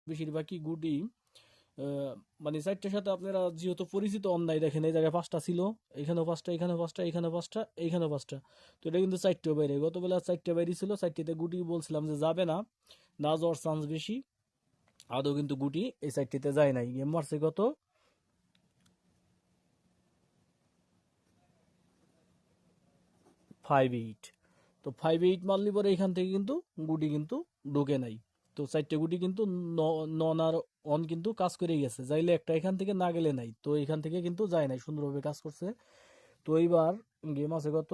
বেশিরভাগই গুটি মানে চারটের সাথে আপনারা যেহেতু পরিচিত অন্যায়, দেখেন এই জায়গায় পাঁচটা ছিল, এখানেও পাঁচটা, এখানেও পাঁচটা, এখানেও পাঁচটা, এইখানেও পাঁচটা। তো এটা কিন্তু চারটে বাইরে, গতবেলা চারটে বাইরে ছিল, চারটেতে গুটি বলছিলাম যে যাবে না, না যাওয়ার চান্স বেশি। আদৌ কিন্তু গুটি এই চারটিতে যায় নাই, গেম মারছে কত 5-8। তো 5-8 মারলি পরে এখান থেকে কিন্তু গুটি কিন্তু ঢুকে নাই। তো চারটে গুটি কিন্তু নন আর অন কিন্তু কাজ করে গেছে, যাইলে একটা এখান থেকে না গেলে নাই, তো এখান থেকে কিন্তু যায় নাই, সুন্দরভাবে কাজ করছে। তো এইবার গেম আছে কত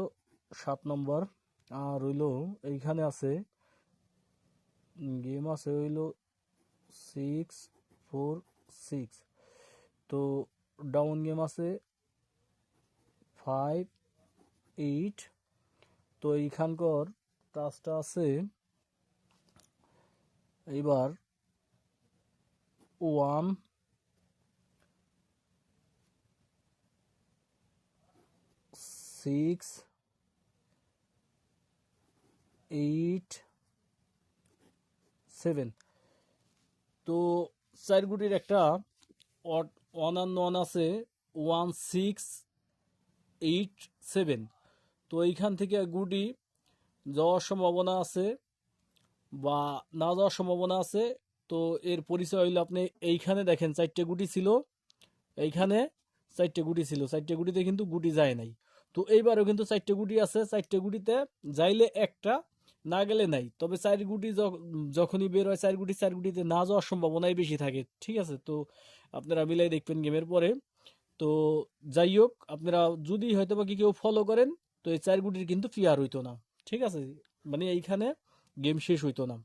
7 নম্বর, আর হইলো এইখানে আছে গেম আছে হইলো 6-4-6। তো ডাউন গেম আছে 5-8। তো এইখানকার টাচটা আছে এইবার 1-6-8-7। তো চার গুটির একটা ওয়ান আর নন আছে 1-6-8-7। তো এইখান থেকে গুটি যাওয়ার সম্ভাবনা আছে বা না যাওয়ার সম্ভাবনা আছে। তো এর পরিচয় হইলো, আপনি এইখানে দেখেন চারটে গুটি ছিল, এইখানে চারটে গুটি ছিল, চারটে গুটিতে কিন্তু গুটি যায় নাই। তো এইবারও কিন্তু চারটে গুটি আছে, চারটে গুটিতে যাইলে একটা, না গেলে নাই। তবে চার গুটি যখনই বের হয়, চার গুটিতে না যাওয়ার সম্ভাবনাই বেশি থাকে। ঠিক আছে, তো আপনারা মিলাই দেখবেন গেমের পরে। তো যাই হোক, আপনারা যদি হয়তো বা কি কেউ ফলো করেন, তো এই চার গুটির কিন্তু ক্লিয়ার হইতো না। ঠিক আছে, মানে এইখানে গেম শেষ হইতো না,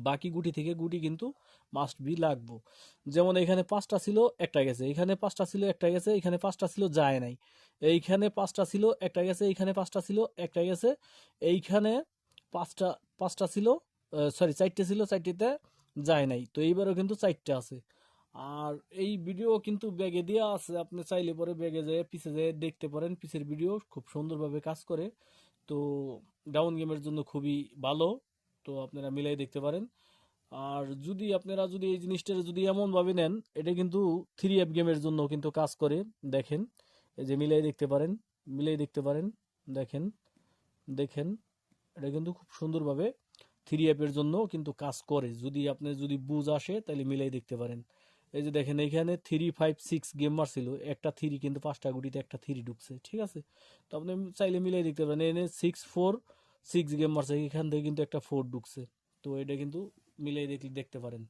বাকি গুটি থেকে গুটি কিন্তু মাস্ট বি লাগবো। যেমন এখানে পাঁচটা ছিল, একটা গেছে, এখানে পাঁচটা ছিল, একটা গেছে, এখানে পাঁচটা ছিল, যায় নাই। এইখানে পাঁচটা ছিল, একটা গেছে, এইখানে পাঁচটা ছিল, একটা গেছে, এইখানে পাঁচটা পাঁচটা ছিল, সরি চারটে ছিল, চারটিতে যায় নাই। তো এইবারও কিন্তু চারটে আছে। আর এই ভিডিও কিন্তু ব্যাগে দেওয়া আছে, আপনি চাইলে পরে ব্যাগে যেয়ে পিছে যেয়ে দেখতে পারেন, পিছের ভিডিও খুব সুন্দরভাবে কাজ করে। তো ডাউন গেমের জন্য খুবই ভালো, তো আপনারা মিলাই দেখতে পারেন। আর যদি আপনারা যদি এই জিনিসটা যদি এমন ভাবে নেন, এটা কিন্তু 3 অ্যাপ গেমের জন্য কিন্তু কাজ করে। দেখেন, এই যে মিলাই দেখতে পারেন, মিলাই দেখতে পারেন, দেখেন, দেখেন, এটা কিন্তু খুব সুন্দরভাবে 3 অ্যাপের জন্য কিন্তু কাজ করে। যদি আপনি যদি বুঝ আসে তাহলে মিলাই দেখতে পারেন। এই যে দেখেন, এইখানে 3-5-6 গেম মারছিল, একটা থ্রি কিন্তু পাঁচটা গুটিতে একটা থ্রি ঢুকছে। ঠিক আছে, তো আপনি চাইলে মিলাই দেখতে পারেন, এনে 6-4-6 গেম মারছে, এখান থেকে কিন্তু একটা ফোর ঢুকছে। তো এটা কিন্তু মিলাই দেখতে পারেন।